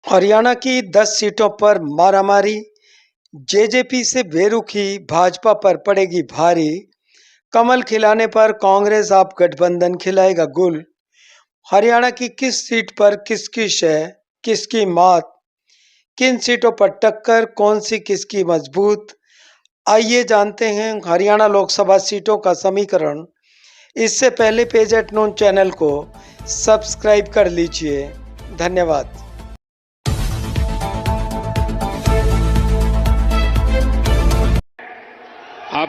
हरियाणा की 10 सीटों पर मारामारी, जेजेपी से बेरुखी भाजपा पर पड़ेगी भारी। कमल खिलाने पर कांग्रेस आप गठबंधन खिलाएगा गुल। हरियाणा की किस सीट पर किसकी शय, किसकी मात, किन सीटों पर टक्कर, कौन सी किसकी मजबूत। आइए जानते हैं हरियाणा लोकसभा सीटों का समीकरण। इससे पहले पेज एट नून चैनल को सब्सक्राइब कर लीजिए। धन्यवाद। अब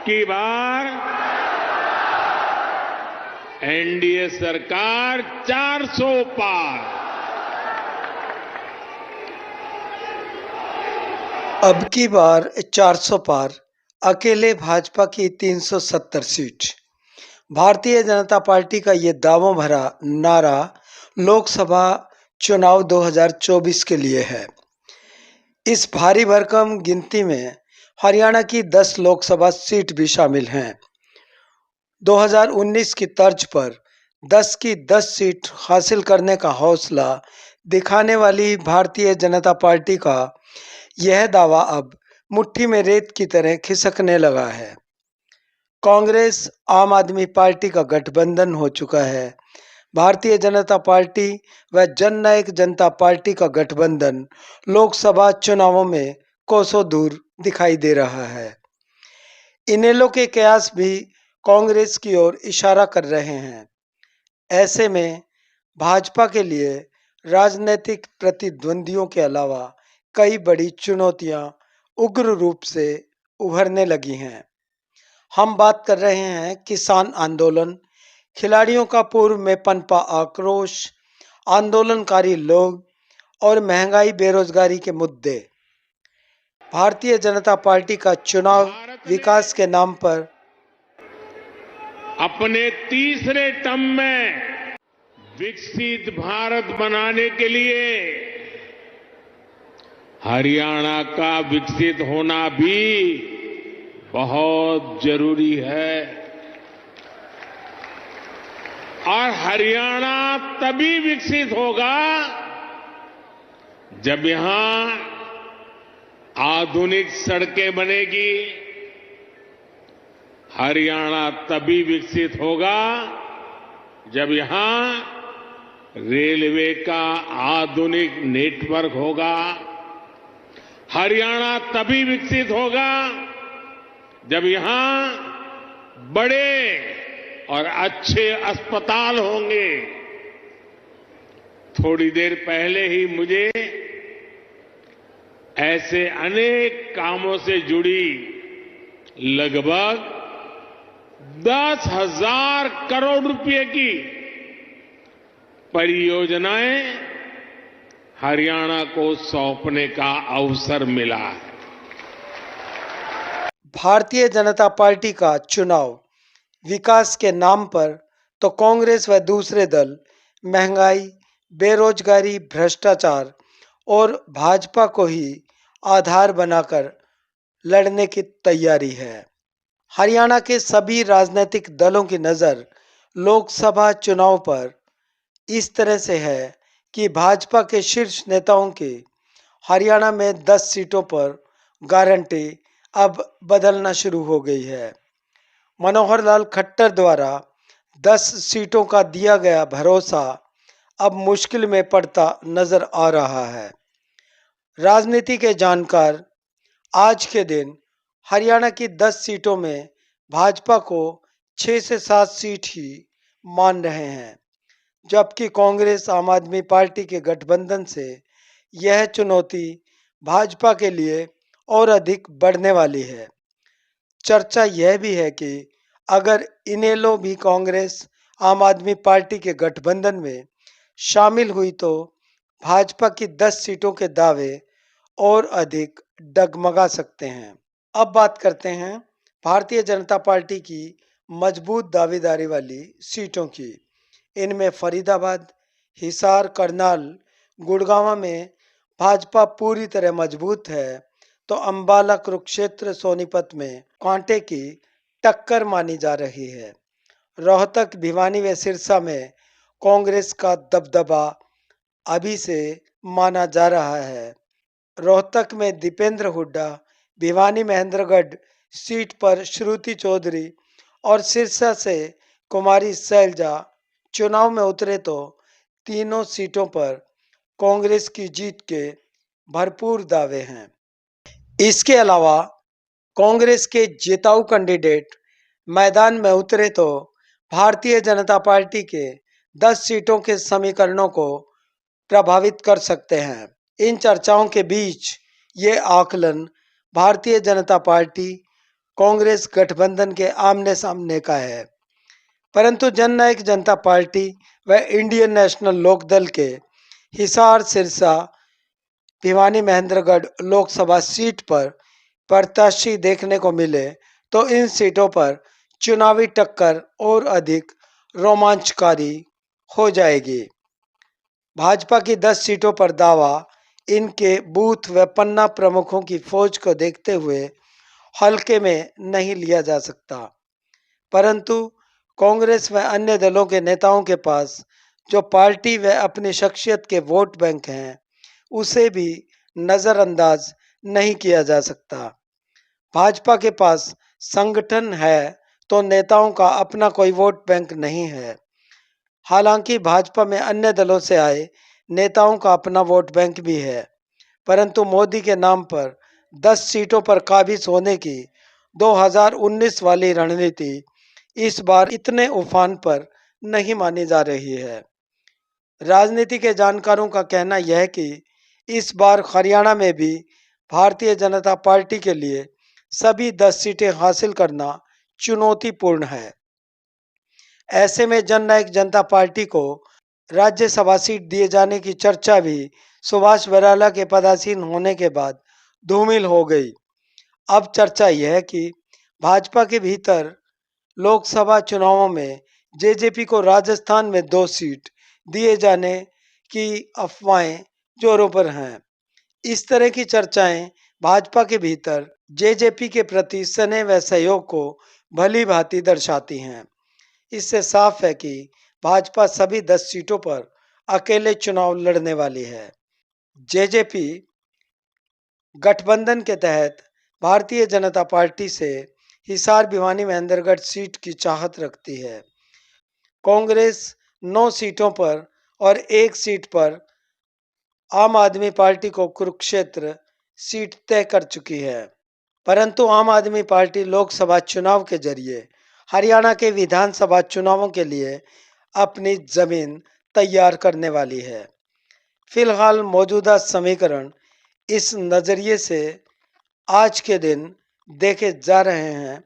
की बार एनडीए सरकार 400 पार। अब की बार 400 पार, अकेले भाजपा की 370 सीट। भारतीय जनता पार्टी का ये दावों भरा नारा लोकसभा चुनाव 2024 के लिए है। इस भारी भरकम गिनती में हरियाणा की 10 लोकसभा सीट भी शामिल हैं। 2019 की तर्ज पर 10 की 10 सीट हासिल करने का हौसला दिखाने वाली भारतीय जनता पार्टी का यह दावा अब मुट्ठी में रेत की तरह खिसकने लगा है। कांग्रेस आम आदमी पार्टी का गठबंधन हो चुका है। भारतीय जनता पार्टी व जननायक जनता पार्टी का गठबंधन लोकसभा चुनावों में कोसों दूर दिखाई दे रहा है। इनेलो के कयास भी कांग्रेस की ओर इशारा कर रहे हैं। ऐसे में भाजपा के लिए राजनीतिक प्रतिद्वंदियों के अलावा कई बड़ी चुनौतियां उग्र रूप से उभरने लगी हैं। हम बात कर रहे हैं किसान आंदोलन, खिलाड़ियों का पूर्व में पनपा आक्रोश, आंदोलनकारी लोग और महंगाई बेरोजगारी के मुद्दे। भारतीय जनता पार्टी का चुनाव विकास के नाम पर अपने तीसरे टर्म में विकसित भारत बनाने के लिए हरियाणा का विकसित होना भी बहुत जरूरी है। और हरियाणा तभी विकसित होगा जब यहां आधुनिक सड़कें बनेगी। हरियाणा तभी विकसित होगा जब यहां रेलवे का आधुनिक नेटवर्क होगा। हरियाणा तभी विकसित होगा जब यहां बड़े और अच्छे अस्पताल होंगे। थोड़ी देर पहले ही मुझे ऐसे अनेक कामों से जुड़ी लगभग 10,000 करोड़ रुपए की परियोजनाएं हरियाणा को सौंपने का अवसर मिला है। भारतीय जनता पार्टी का चुनाव विकास के नाम पर तो कांग्रेस व दूसरे दल महंगाई, बेरोजगारी, भ्रष्टाचार और भाजपा को ही आधार बनाकर लड़ने की तैयारी है। हरियाणा के सभी राजनीतिक दलों की नज़र लोकसभा चुनाव पर इस तरह से है कि भाजपा के शीर्ष नेताओं की हरियाणा में 10 सीटों पर गारंटी अब बदलना शुरू हो गई है। मनोहर लाल खट्टर द्वारा 10 सीटों का दिया गया भरोसा अब मुश्किल में पड़ता नजर आ रहा है। राजनीति के जानकार आज के दिन हरियाणा की 10 सीटों में भाजपा को 6 से 7 सीट ही मान रहे हैं, जबकि कांग्रेस आम आदमी पार्टी के गठबंधन से यह चुनौती भाजपा के लिए और अधिक बढ़ने वाली है। चर्चा यह भी है कि अगर इनेलो भी कांग्रेस आम आदमी पार्टी के गठबंधन में शामिल हुई तो भाजपा की 10 सीटों के दावे और अधिक डगमगा सकते हैं। अब बात करते हैं भारतीय जनता पार्टी की मजबूत दावेदारी वाली सीटों की। इनमें फरीदाबाद, हिसार, करनाल, गुड़गांव में भाजपा पूरी तरह मजबूत है, तो अंबाला, कुरुक्षेत्र, सोनीपत में कांटे की टक्कर मानी जा रही है। रोहतक, भिवानी व सिरसा में कांग्रेस का दबदबा अभी से माना जा रहा है। रोहतक में दीपेंद्र हुड्डा, भिवानी महेंद्रगढ़ सीट पर श्रुति चौधरी और सिरसा से कुमारी शैलजा चुनाव में उतरे तो तीनों सीटों पर कांग्रेस की जीत के भरपूर दावे हैं। इसके अलावा कांग्रेस के जिताऊ कैंडिडेट मैदान में उतरे तो भारतीय जनता पार्टी के 10 सीटों के समीकरणों को प्रभावित कर सकते हैं। इन चर्चाओं के बीच ये आकलन भारतीय जनता पार्टी कांग्रेस गठबंधन के आमने सामने का है, परंतु जननायक जनता पार्टी व इंडियन नेशनल लोकदल के हिसार, सिरसा, भिवानी महेंद्रगढ़ लोकसभा सीट पर प्रत्याशी देखने को मिले तो इन सीटों पर चुनावी टक्कर और अधिक रोमांचकारी हो जाएगी। भाजपा की 10 सीटों पर दावा इनके बूथ व पन्ना प्रमुखों की फौज को देखते हुए हल्के में नहीं लिया जा सकता, परंतु कांग्रेस व अन्य दलों के नेताओं के पास जो पार्टी व अपनी शख्सियत के वोट बैंक हैं, उसे भी नज़रअंदाज नहीं किया जा सकता। भाजपा के पास संगठन है तो नेताओं का अपना कोई वोट बैंक नहीं है। हालांकि भाजपा में अन्य दलों से आए नेताओं का अपना वोट बैंक भी है, परंतु मोदी के नाम पर 10 सीटों पर काबिज होने की 2019 वाली रणनीति इस बार इतने उफान पर नहीं मानी जा रही है। राजनीति के जानकारों का कहना यह है कि इस बार हरियाणा में भी भारतीय जनता पार्टी के लिए सभी 10 सीटें हासिल करना चुनौतीपूर्ण है। ऐसे में जननायक जनता पार्टी को राज्यसभा सीट दिए जाने की चर्चा भी सुभाष बराला के पदासीन होने के बाद धूमिल हो गई। अब चर्चा यह है कि भाजपा के भीतर लोकसभा चुनावों में जेजेपी को राजस्थान में 2 सीट दिए जाने की अफवाहें जोरों पर हैं। इस तरह की चर्चाएं भाजपा के भीतर जेजेपी के प्रति स्नेह व सहयोग को भली भांति दर्शाती हैं। इससे साफ है कि भाजपा सभी 10 सीटों पर अकेले चुनाव लड़ने वाली है। जेजेपी गठबंधन के तहत भारतीय जनता पार्टी से हिसार, भिवानी महेंद्रगढ़ सीट की चाहत रखती है। कांग्रेस 9 सीटों पर और 1 सीट पर आम आदमी पार्टी को कुरुक्षेत्र सीट तय कर चुकी है, परंतु आम आदमी पार्टी लोकसभा चुनाव के जरिए हरियाणा के विधानसभा चुनावों के लिए अपनी जमीन तैयार करने वाली है। फिलहाल मौजूदा समीकरण इस नज़रिए से आज के दिन देखे जा रहे हैं,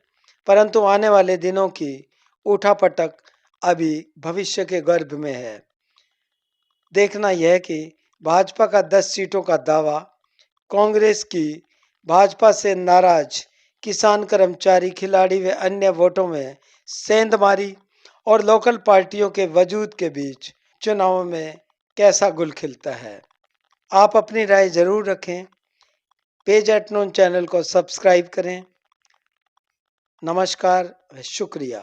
परंतु आने वाले दिनों की उठापटक अभी भविष्य के गर्भ में है। देखना यह कि भाजपा का 10 सीटों का दावा, कांग्रेस की भाजपा से नाराज किसान, कर्मचारी, खिलाड़ी व अन्य वोटों में सेंधमारी और लोकल पार्टियों के वजूद के बीच चुनाव में कैसा गुल खिलता है। आप अपनी राय जरूर रखें। पेज एट नोन चैनल को सब्सक्राइब करें। नमस्कार व शुक्रिया।